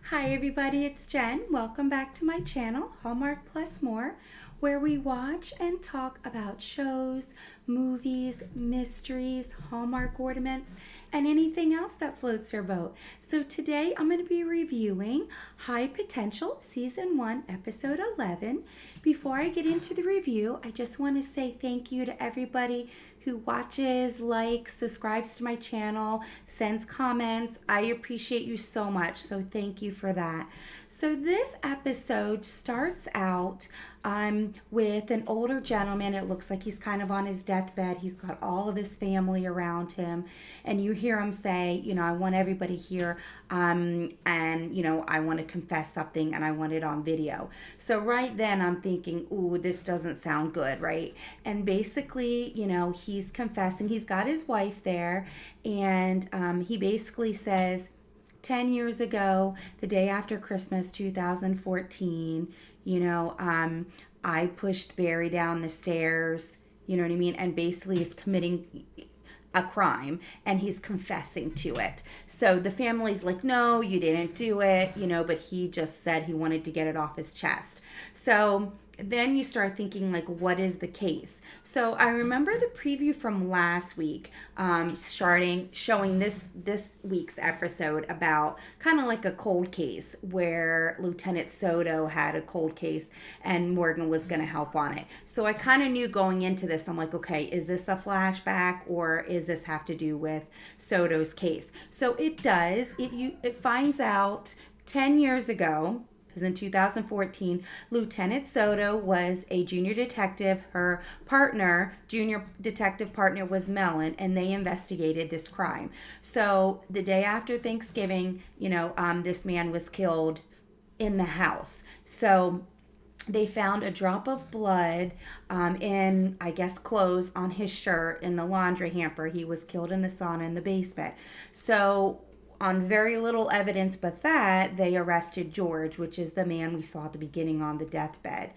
Hi everybody, it's Jen. Welcome back to my channel, Hallmark Plus More, where we watch and talk about shows, movies, mysteries, Hallmark ornaments, and anything else that floats your boat. So today I'm going to be reviewing High Potential Season 1, Episode 11. Before I get into the review, I just want to say thank you to everybody who watches, likes, subscribes to my channel, sends comments. I appreciate you so much, so thank you for that. So this episode starts out with an older gentleman. It looks like he's kind of on his deathbed. He's got all of his family around him, and you hear him say, I want everybody here, and, I want to confess something, and I want it on video. So right then I'm thinking, ooh, this doesn't sound good, right? And basically, he's confessing. He's got his wife there, and he basically says, 10 years ago, the day after Christmas 2014, I pushed Barry down the stairs, you know what I mean? And basically is committing a crime and he's confessing to it. So the family's like, no, you didn't do it, but he just said he wanted to get it off his chest. So then you start thinking, like, what is the case? So I remember the preview from last week, showing this week's episode about kind of like a cold case where Lieutenant Soto had a cold case and Morgan was going to help on it. So I kind of knew going into this, I'm like, okay, is this a flashback or is this have to do with Soto's case? So it does. It finds out 10 years ago. Because in 2014, Lieutenant Soto was a junior detective. Her junior detective partner, was Mellon, and they investigated this crime. So the day after Thanksgiving, this man was killed in the house. So they found a drop of blood in, I guess, clothes on his shirt in the laundry hamper. He was killed in the sauna in the basement. So on very little evidence but that, they arrested George, which is the man we saw at the beginning on the deathbed.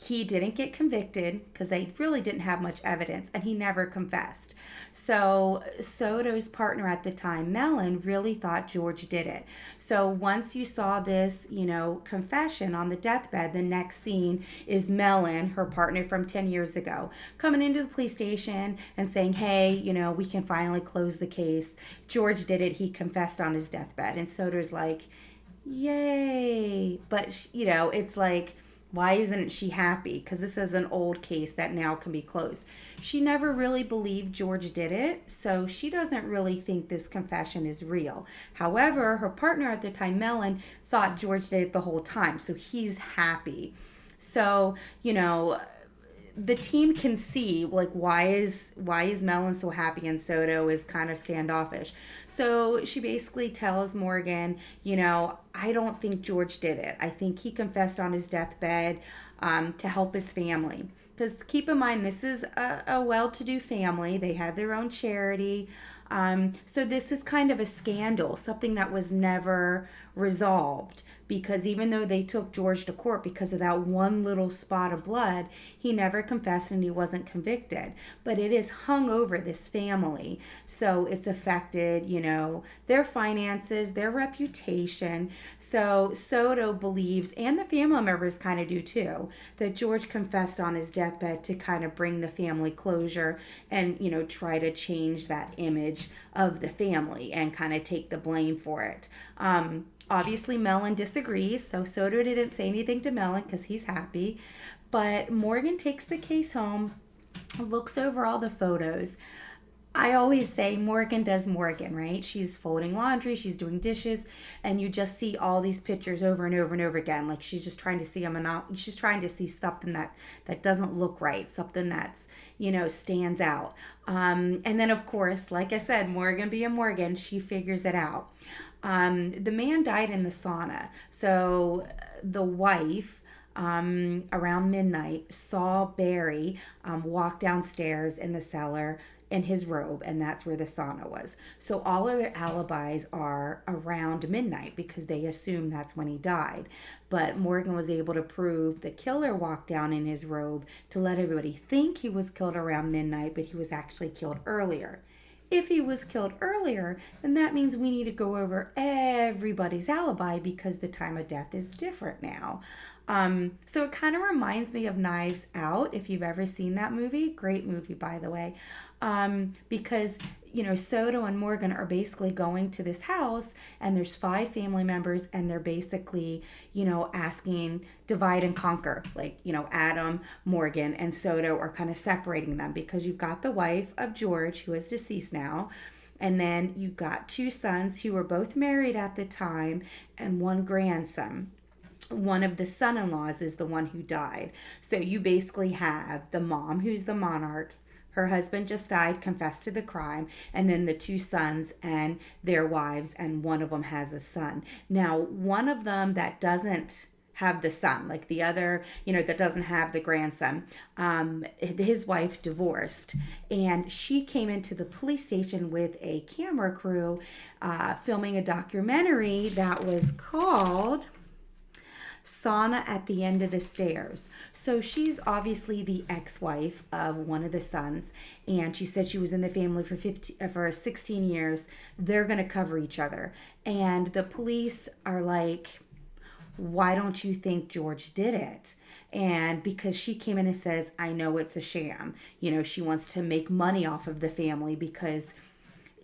He didn't get convicted because they really didn't have much evidence, and he never confessed. So Soto's partner at the time, Mellon, really thought George did it. So once you saw this, confession on the deathbed, the next scene is Mellon, her partner from 10 years ago, coming into the police station and saying, hey, we can finally close the case. George did it. He confessed on his deathbed. And Soto's like, yay. But, it's like, why isn't she happy? Because this is an old case that now can be closed. She never really believed George did it, so she doesn't really think this confession is real. However, her partner at the time, Mellon, thought George did it the whole time, so he's happy. So, the team can see, like, why is Mellon so happy and Soto is kind of standoffish. So she basically tells Morgan, I don't think George did it. I think he confessed on his deathbed to help his family. Because keep in mind, this is a well-to-do family. They had their own charity. So this is kind of a scandal, something that was never resolved, because even though they took George to court because of that one little spot of blood, he never confessed and he wasn't convicted. But it is hung over this family. So it's affected, their finances, their reputation. So Soto believes, and the family members kind of do too, that George confessed on his deathbed to kind of bring the family closure and, try to change that image of the family and kind of take the blame for it. Obviously, Mellon disagrees, so Soto didn't say anything to Mellon because he's happy. But Morgan takes the case home, looks over all the photos. I always say Morgan does Morgan, right? She's folding laundry, she's doing dishes, and you just see all these pictures over and over and over again. Like she's just trying to see them, and she's trying to see something that doesn't look right, something that's, stands out. And then, of course, like I said, Morgan being Morgan, she figures it out. The man died in the sauna. So the wife, around midnight, saw Barry walk downstairs in the cellar in his robe, and that's where the sauna was. So all of their alibis are around midnight because they assume that's when he died. But Morgan was able to prove the killer walked down in his robe to let everybody think he was killed around midnight, but he was actually killed earlier. If he was killed earlier, then that means we need to go over everybody's alibi because the time of death is different now. So it kind of reminds me of Knives Out, if you've ever seen that movie. Great movie, by the way. Because Soto and Morgan are basically going to this house, and there's 5 family members, and they're basically, asking divide and conquer. Like, Adam, Morgan, and Soto are kind of separating them because you've got the wife of George, who is deceased now. And then you've got 2 sons who were both married at the time, and 1 grandson. One of the son-in-laws is the one who died. So you basically have the mom, who's the monarch. Her husband just died, confessed to the crime, and then the 2 sons and their wives, and one of them has a son. Now, one of them that doesn't have the son, like the other, that doesn't have the grandson, his wife divorced, and she came into the police station with a camera crew filming a documentary that was called Sauna at the End of the Stairs. So she's obviously the ex-wife of one of the sons, and she said she was in the family for 16 years. They're going to cover each other. And the police are like, why don't you think George did it? And because she came in and says, I know it's a sham. She wants to make money off of the family because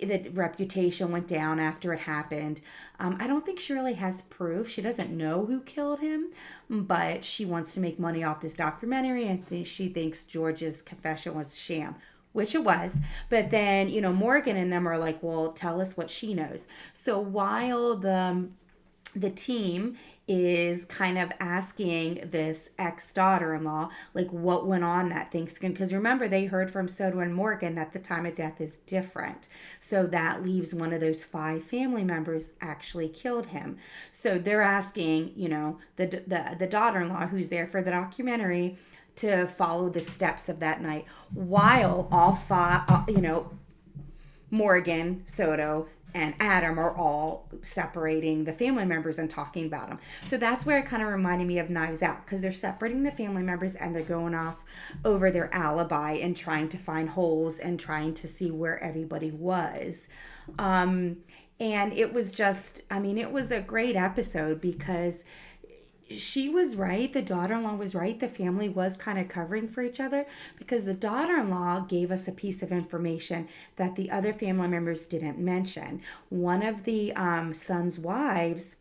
the reputation went down after it happened. I don't think she really has proof. She doesn't know who killed him, but she wants to make money off this documentary, and she thinks George's confession was a sham, which it was. But then, Morgan and them are like, well, tell us what she knows. So while the team is kind of asking this ex-daughter-in-law, like, what went on that Thanksgiving. Because remember, they heard from Soto and Morgan that the time of death is different. So that leaves one of those 5 family members actually killed him. So they're asking, the daughter-in-law who's there for the documentary to follow the steps of that night, while all 5, Morgan, Soto, and Adam are all separating the family members and talking about them. So that's where it kind of reminded me of Knives Out, because they're separating the family members and they're going off over their alibi and trying to find holes and trying to see where everybody was. And it was just, it was a great episode because she was right. The daughter-in-law was right. The family was kind of covering for each other because the daughter-in-law gave us a piece of information that the other family members didn't mention. One of the son's wives,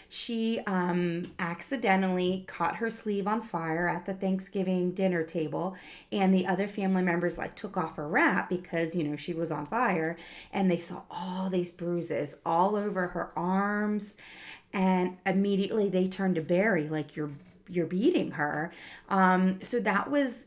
she accidentally caught her sleeve on fire at the Thanksgiving dinner table, and the other family members took off her wrap because she was on fire, and they saw all these bruises all over her arms. And immediately they turned to Barry, like, you're beating her. So that was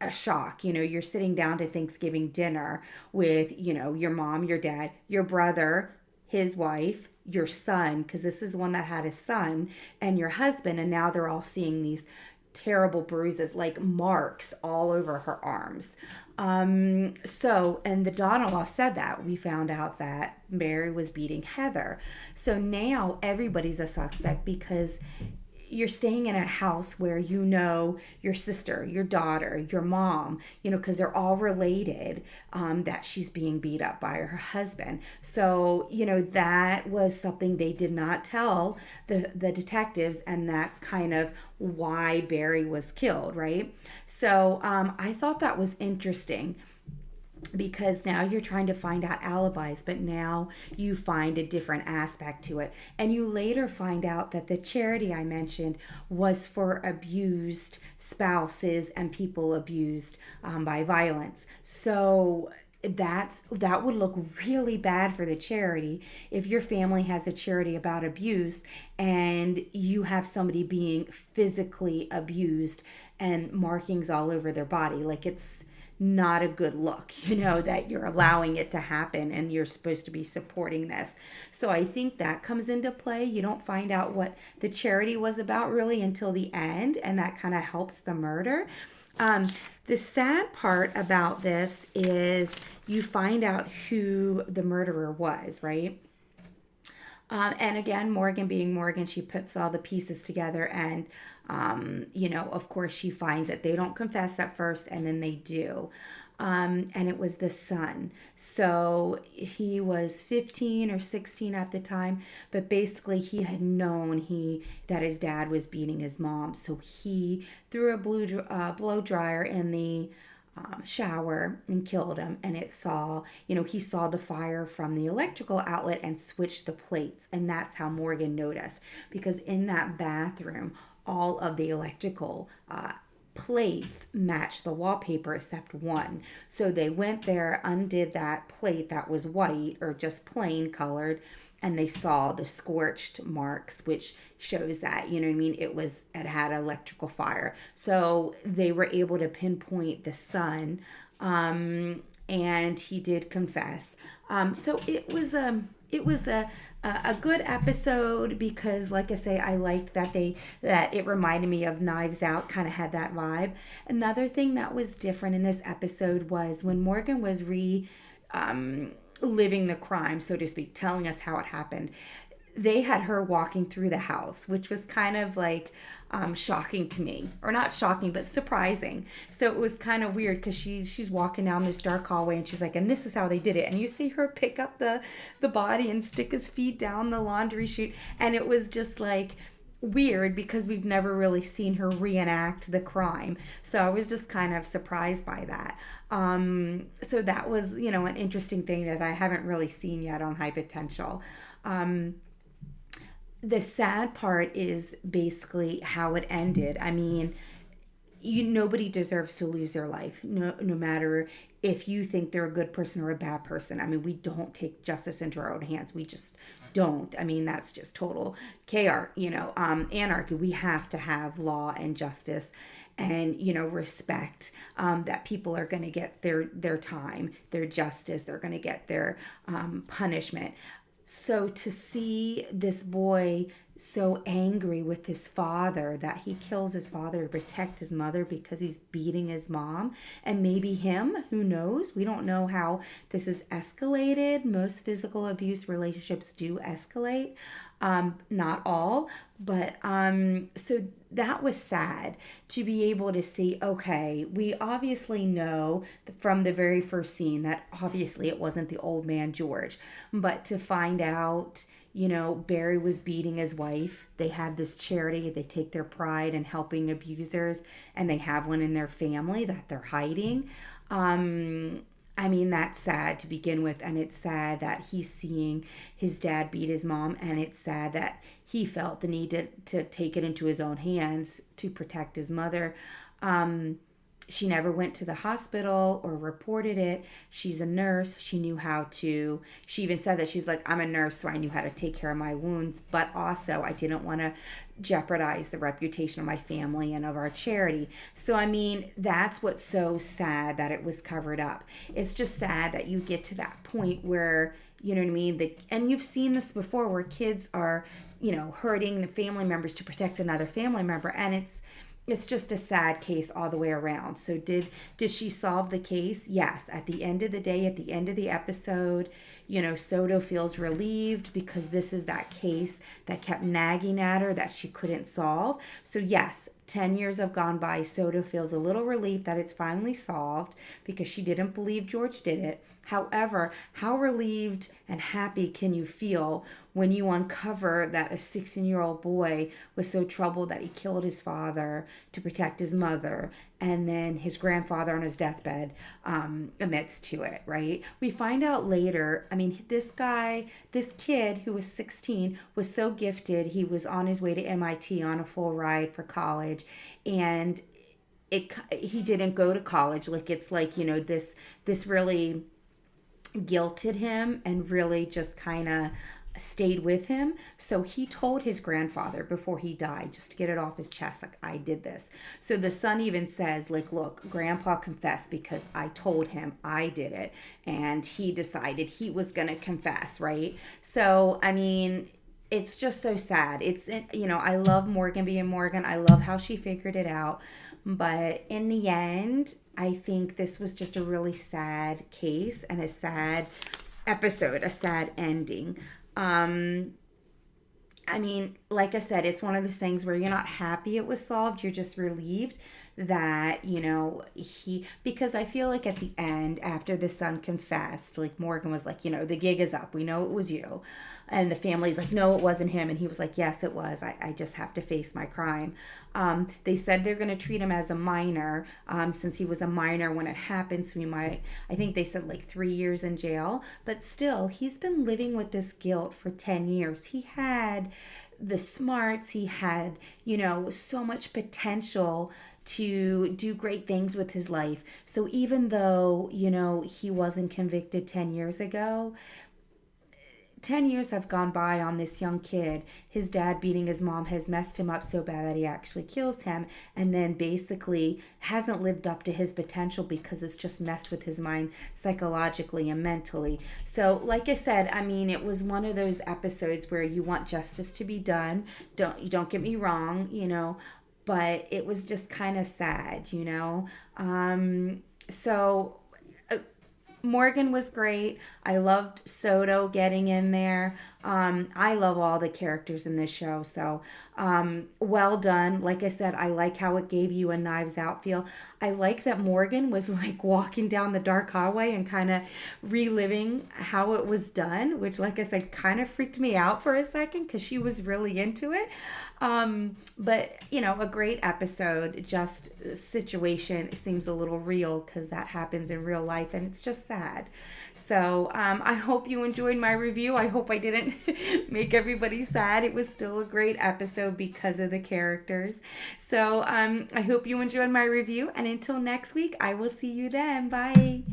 a shock. You're sitting down to Thanksgiving dinner with, your mom, your dad, your brother, his wife, your son, because this is one that had a son, and your husband, and now they're all seeing these terrible bruises, like marks all over her arms. And the daughter-in-law said that. We found out that Mary was beating Heather. So now everybody's a suspect because you're staying in a house where your sister, your daughter, your mom, because they're all related, that she's being beat up by her husband. So, that was something they did not tell the detectives, and that's kind of why Barry was killed, right? So I thought that was interesting, because now you're trying to find out alibis, but now you find a different aspect to it. And you later find out that the charity I mentioned was for abused spouses and people abused by violence. So that would look really bad for the charity if your family has a charity about abuse and you have somebody being physically abused and markings all over their body. Like, it's not a good look, that you're allowing it to happen and you're supposed to be supporting this. So I think that comes into play. You don't find out what the charity was about really until the end, and that kind of helps the murder. The sad part about this is you find out who the murderer was, right? And again, Morgan being Morgan, she puts all the pieces together and, of course she finds it. They don't confess at first, and then they do. and it was the son. So he was 15 or 16 at the time, but basically he had known that his dad was beating his mom. So he threw a blow dryer in the shower and killed him. And he saw the fire from the electrical outlet and switched the plates. And that's how Morgan noticed, because in that bathroom, all of the electrical plates matched the wallpaper except one. So they went there, undid that plate that was white or just plain colored, and they saw the scorched marks, which shows that, it had electrical fire. So they were able to pinpoint the son, and he did confess. So it was a good episode, because like I say, I liked that it reminded me of Knives Out, kind of had that vibe. Another thing that was different in this episode was when Morgan was living the crime, so to speak, telling us how it happened. They had her walking through the house, which was kind of like shocking to me, or not shocking, but surprising. So it was kind of weird, because she's walking down this dark hallway, and she's like, and this is how they did it. And you see her pick up the body and stick his feet down the laundry chute. And it was just like weird, because we've never really seen her reenact the crime. So I was just kind of surprised by that. So that was, an interesting thing that I haven't really seen yet on High Potential. The sad part is basically how it ended. I mean, nobody deserves to lose their life, no matter if you think they're a good person or a bad person. I mean, we don't take justice into our own hands. We just don't. I mean, that's just total chaos, anarchy. We have to have law and justice, and respect, that people are going to get their time, their justice. They're going to get their punishment. So to see this boy so angry with his father that he kills his father to protect his mother because he's beating his mom, and maybe him, who knows? We don't know how this is escalated. Most physical abuse relationships do escalate. Not all, but so that was sad to be able to see. Okay, we obviously know from the very first scene that obviously it wasn't the old man George, but to find out, Barry was beating his wife. They had this charity. They take their pride in helping abusers, and they have one in their family that they're hiding. I mean, that's sad to begin with, and it's sad that he's seeing his dad beat his mom, and it's sad that he felt the need to take it into his own hands to protect his mother. She never went to the hospital or reported it. She's a nurse. She knew how to, she even said that she's like, I'm a nurse, so I knew how to take care of my wounds, but also I didn't want to jeopardize the reputation of my family and of our charity. So, I mean, that's what's so sad, that it was covered up. It's just sad that you get to that point where, you know what I mean? And you've seen this before, where kids are, hurting the family members to protect another family member. And it's just a sad case all the way around. So did she solve the case? Yes. At the end of the day, at the end of the episode, Soto feels relieved, because this is that case that kept nagging at her that she couldn't solve. So yes, 10 years have gone by. Soto feels a little relieved that it's finally solved, because she didn't believe George did it. However, how relieved and happy can you feel when you uncover that a 16-year-old boy was so troubled that he killed his father to protect his mother, and then his grandfather on his deathbed admits to it, right? We find out later, I mean, this kid who was 16 was so gifted. He was on his way to MIT on a full ride for college, and he didn't go to college. Like, it's like, this really guilted him and really just kind of stayed with him. So he told his grandfather before he died, just to get it off his chest, like, I did this. So the son even says, like, look, Grandpa confessed because I told him I did it, and he decided he was going to confess, right? So, I mean, it's just so sad. I love Morgan being Morgan. I love how she figured it out. But in the end, I think this was just a really sad case and a sad episode, a sad ending. I mean, like I said, it's one of those things where you're not happy it was solved. You're just relieved that, because I feel like at the end, after the son confessed, like Morgan was like, the gig is up. We know it was you. And the family's like, no, it wasn't him. And he was like, yes, it was. I just have to face my crime. They said they're going to treat him as a minor, since he was a minor when it happened. So I think they said like 3 years in jail. But still, he's been living with this guilt for 10 years. He had the smarts, he had, so much potential to do great things with his life. So even though, he wasn't convicted 10 years ago, 10 years have gone by on this young kid. His dad beating his mom has messed him up so bad that he actually kills him, and then basically hasn't lived up to his potential because it's just messed with his mind psychologically and mentally. So, like I said, I mean, it was one of those episodes where you want justice to be done. Don't get me wrong, but it was just kind of sad. So Morgan was great. I loved Soto getting in there. I love all the characters in this show. So, well done. Like I said, I like how it gave you a Knives Out feel. I like that Morgan was like walking down the dark hallway and kind of reliving how it was done, which, like I said, kind of freaked me out for a second because she was really into it. But a great episode. Just situation seems a little real because that happens in real life, and it's just sad. So I hope you enjoyed my review. I hope I didn't make everybody sad. It was still a great episode because of the characters. So I hope you enjoyed my review, and until next week, I will see you then. Bye.